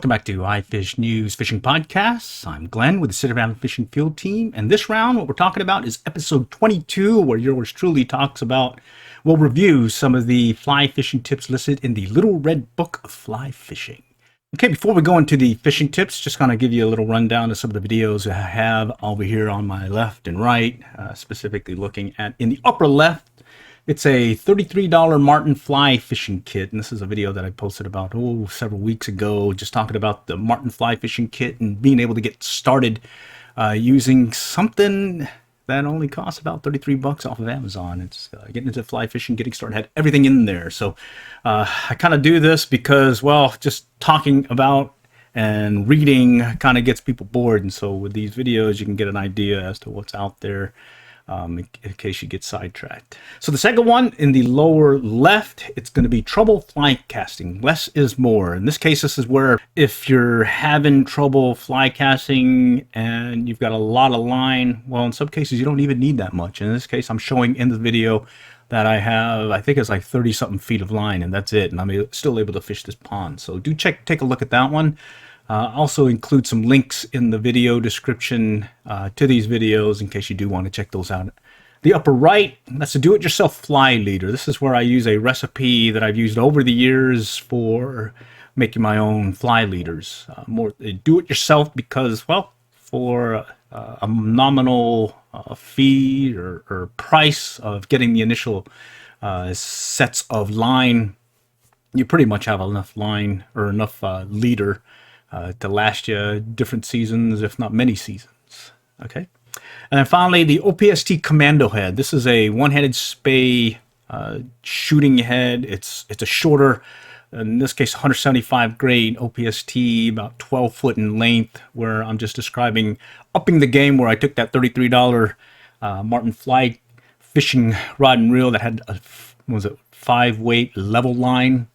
Welcome back to ifishnews Fishing Podcasts. I'm Glenn with the Sit Around Fishing Field Team. And this round, what we're talking about is episode 22, where yours truly talks about, we'll review some of the fly fishing tips listed in the Little Red Book of Fly Fishing. Okay, before we go into the fishing tips, just going to give you a little rundown of some of the videos I have over here on my left and right, specifically looking at in the upper left. It's a $33 Martin fly fishing kit, and this is a video that I posted about several weeks ago, just talking about the Martin fly fishing kit and being able to get started using something that only costs about 33 bucks off of Amazon. It's getting into fly fishing, getting started, had everything in there. So I kind of do this because, well, just talking about and reading kind of gets people bored, and so with these videos you can get an idea as to what's out there. In case you get sidetracked. So the second one in the lower left, it's going to be trouble fly casting. Less is more. In this case, this is where if you're having trouble fly casting and you've got a lot of line, well, in some cases you don't even need that much. In this case, I'm showing in the video that I have, I think it's like 30 something feet of line, and that's it. And I'm still able to fish this pond. So do take a look at that one. Also include some links in the video description to these videos in case you do want to check those out. The upper right, that's a do-it-yourself fly leader. This is where I use a recipe that I've used over the years for making my own fly leaders. More do-it-yourself because, well, for a nominal fee or price of getting the initial sets of line, you pretty much have enough line or enough leader to last you different seasons, if not many seasons. Okay, and then finally the Opst Commando head. This is a one-handed spey shooting head. It's a shorter, in this case 175 grade Opst, about 12 foot in length, where I'm just describing upping the game, where I took that $33 Martin fly fishing rod and reel that had a 5-weight level line.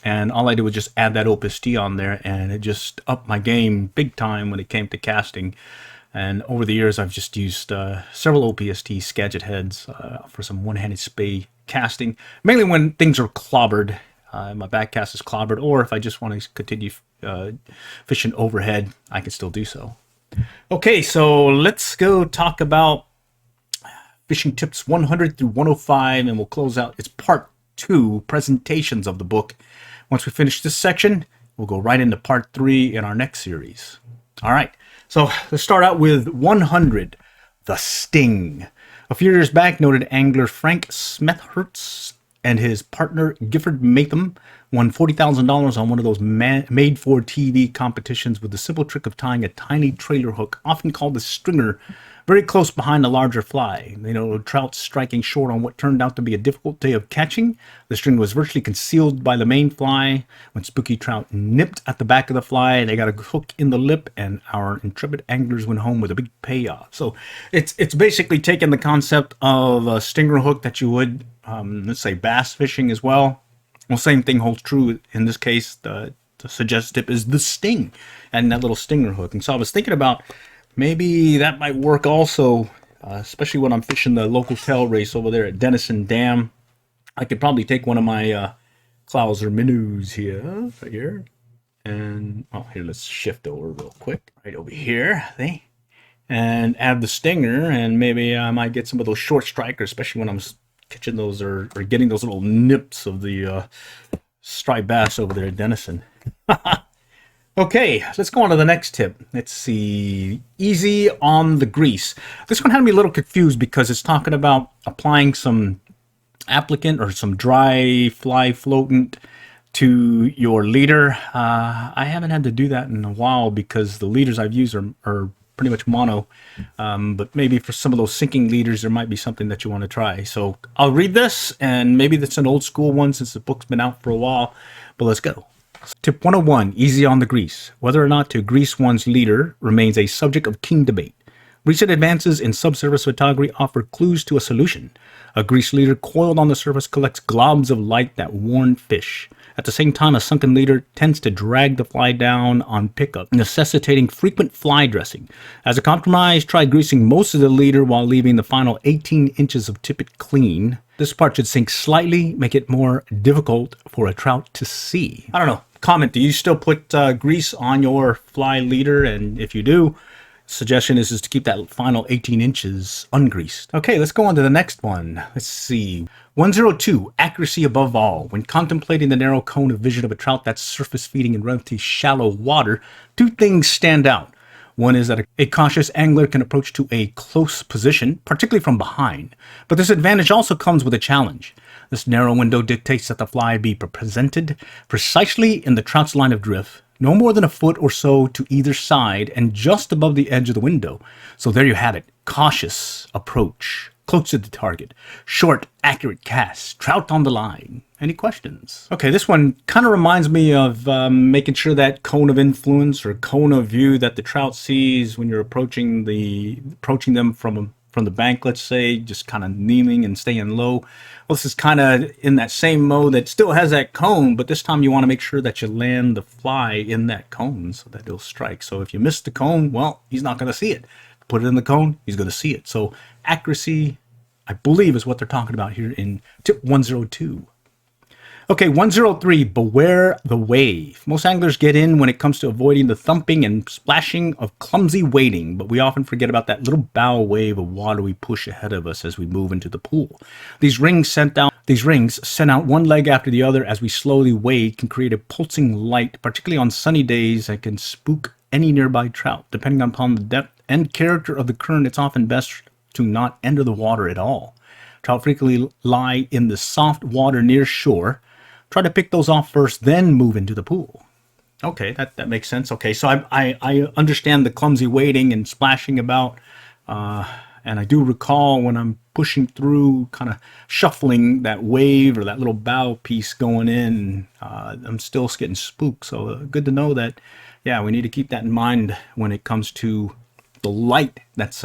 And all I did was just add that Opst on there, and it just upped my game big time when it came to casting. And over the years, I've just used several Opst Skagit heads for some one-handed spey casting, mainly when things are clobbered. My back cast is clobbered, or if I just want to continue fishing overhead, I can still do so. Okay, so let's go talk about fishing tips 100 through 105, and we'll close out. It's part 2 presentations of the book. Once we finish this section, we'll go right into part 3 in our next series. All right, so let's start out with 100, the sting. A few years back, noted angler Frank Smethurst and his partner Gifford Matham won $40,000 on one of those made-for-TV competitions with the simple trick of tying a tiny trailer hook, often called the stringer, very close behind a larger fly. Trout striking short on what turned out to be a difficult day of catching. The string was virtually concealed by the main fly. When spooky trout nipped at the back of the fly, they got a hook in the lip, and our intrepid anglers went home with a big payoff. So it's basically taking the concept of a stinger hook that you would, let's say, bass fishing as well. Well, same thing holds true in this case. The suggested tip is the sting and that little stinger hook. And so I was thinking about maybe that might work also, especially when I'm fishing the local tail race over there at Denison Dam. I could probably take one of my Clouser minnows here, right here. And, oh, here, let's shift over real quick. Right over here, see? And add the stinger, and maybe I might get some of those short strikers, especially when I'm catching those or getting those little nips of the striped bass over there at Denison. Okay, let's go on to the next tip. Let's see, easy on the grease. This one had me a little confused because it's talking about applying some applicant or some dry fly floatant to your leader. I haven't had to do that in a while because the leaders I've used are pretty much mono, but maybe for some of those sinking leaders there might be something that you want to try. So I'll read this, and maybe that's an old school one since the book's been out for a while, but let's go. Tip 101, easy on the grease. Whether or not to grease one's leader remains a subject of keen debate. Recent advances in subsurface photography offer clues to a solution. A grease leader coiled on the surface collects globs of light that warn fish. At the same time, a sunken leader tends to drag the fly down on pickup, necessitating frequent fly dressing. As a compromise, try greasing most of the leader while leaving the final 18 inches of tippet clean. This part should sink slightly, make it more difficult for a trout to see. I don't know. comment, do you still put grease on your fly leader? And if you do, suggestion is to keep that final 18 inches ungreased. Okay, let's go on to the next one. Let's see. 102, accuracy above all. When contemplating the narrow cone of vision of a trout that's surface feeding in relatively shallow water, two things stand out. One is that a cautious angler can approach to a close position, particularly from behind. But this advantage also comes with a challenge. This narrow window dictates that the fly be presented precisely in the trout's line of drift, no more than a foot or so to either side and just above the edge of the window. So there you have it. Cautious approach, close to the target, short, accurate cast, trout on the line. Any questions? Okay, this one kind of reminds me of making sure that cone of influence or cone of view that the trout sees when you're approaching them from the bank, let's say, just kind of kneeling and staying low. Well, this is kind of in that same mode that still has that cone, but this time you want to make sure that you land the fly in that cone so that it'll strike. So if you miss the cone, well, he's not going to see it. Put it in the cone, he's going to see it. So accuracy, I believe, is what they're talking about here in tip 102. Okay, 103, beware the wave. Most anglers get in when it comes to avoiding the thumping and splashing of clumsy wading, but we often forget about that little bow wave of water we push ahead of us as we move into the pool. These rings sent out one leg after the other as we slowly wade can create a pulsing light, particularly on sunny days, that can spook any nearby trout. Depending upon the depth and character of the current, it's often best to not enter the water at all. Trout frequently lie in the soft water near shore. Try to pick those off first, then move into the pool. Okay, that makes sense. Okay, so I understand the clumsy wading and splashing about, and I do recall when I'm pushing through, kind of shuffling that wave or that little bow piece going in, I'm still getting spooked. So good to know that, yeah, we need to keep that in mind when it comes to the light that's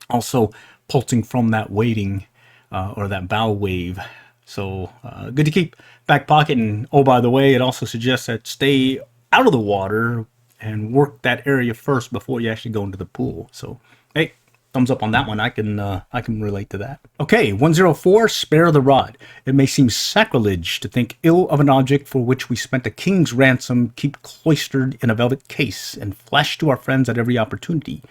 also pulsing from that wading or that bow wave. So good to keep back pocket. And oh, by the way, it also suggests that stay out of the water and work that area first before you actually go into the pool. So hey, thumbs up on that one. I can relate to that. Okay, 104, spare the rod. It may seem sacrilege to think ill of an object for which we spent a king's ransom, keep cloistered in a velvet case, and flash to our friends at every opportunity.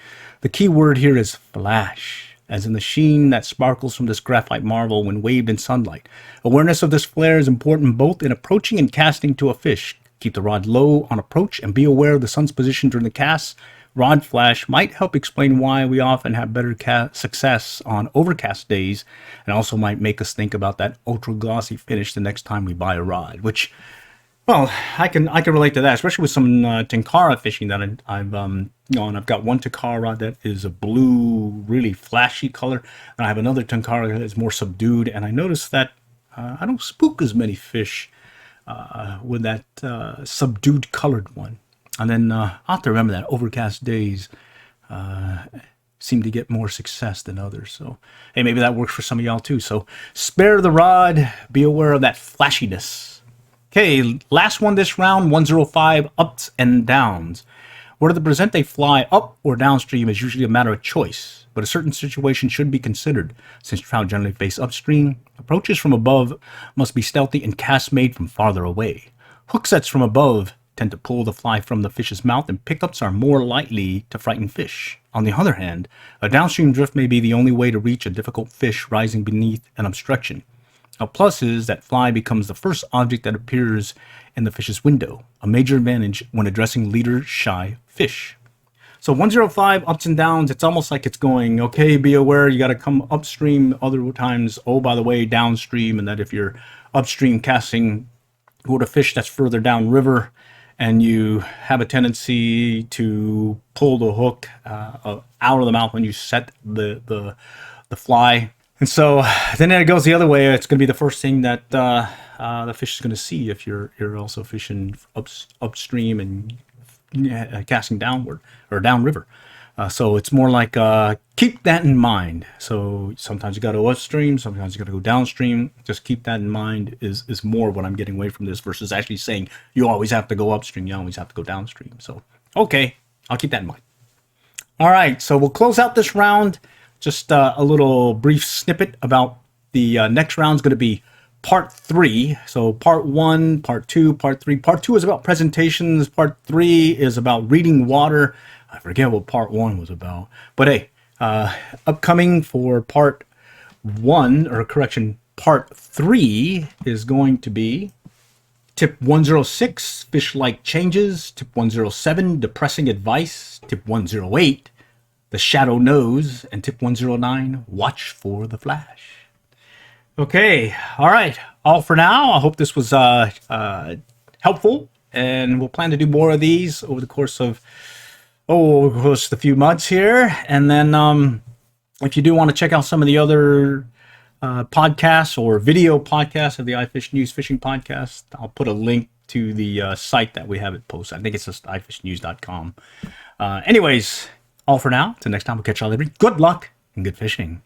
The key word here is flash, as in the sheen that sparkles from this graphite marble when waved in sunlight. Awareness of this flare is important both in approaching and casting to a fish. Keep the rod low on approach and be aware of the sun's position during the cast. Rod flash might help explain why we often have better success on overcast days, and also might make us think about that ultra glossy finish the next time we buy a rod, which, well, I can relate to that, especially with some tenkara fishing that I've and I've got one tenkara rod that is a blue, really flashy color, and I have another tenkara that is more subdued, and I noticed that I don't spook as many fish with that subdued colored one. And then I have to remember that overcast days seem to get more success than others. So hey, maybe that works for some of y'all too. So spare the rod, be aware of that flashiness. Okay, last one this round, 105, ups and downs. Whether to present a fly up or downstream is usually a matter of choice, but a certain situation should be considered. Since trout generally face upstream, approaches from above must be stealthy and casts made from farther away. Hook sets from above tend to pull the fly from the fish's mouth, and pickups are more likely to frighten fish. On the other hand, a downstream drift may be the only way to reach a difficult fish rising beneath an obstruction. A plus is that fly becomes the first object that appears in the fish's window, a major advantage when addressing leader-shy fish. So 105, ups and downs, it's almost like it's going, okay, be aware, you got to come upstream. Other times, oh, by the way, downstream, and that if you're upstream casting toward a fish that's further downriver, and you have a tendency to pull the hook out of the mouth when you set the fly. And so then it goes the other way. It's going to be the first thing that the fish is going to see if you're also fishing upstream and casting downward or downriver. So it's more like keep that in mind. So sometimes you got to go upstream, sometimes you got to go downstream. Just keep that in mind is more what I'm getting away from this versus actually saying you always have to go upstream, you always have to go downstream. So, okay, I'll keep that in mind. All right, so we'll close out this round. Just a little brief snippet about the next round is going to be part 3. So part 1, part 2, part 3. Part 2 is about presentations. Part 3 is about reading water. I forget what part 1 was about. But hey, upcoming for part 1, or correction, part 3 is going to be Tip 106, Fish-like changes. Tip 107, Depressing Advice. Tip 108, The Shadow Knows. And Tip 109, Watch for the Flash. Okay, all right. All for now. I hope this was helpful, and we'll plan to do more of these over the course of a few months here. And then if you do want to check out some of the other podcasts or video podcasts of the ifishnews Fishing Podcast, I'll put a link to the site that we have it posted. I think it's just ifishnews.com. Anyways, all for now. Till next time, we'll catch y'all later. Good luck and good fishing.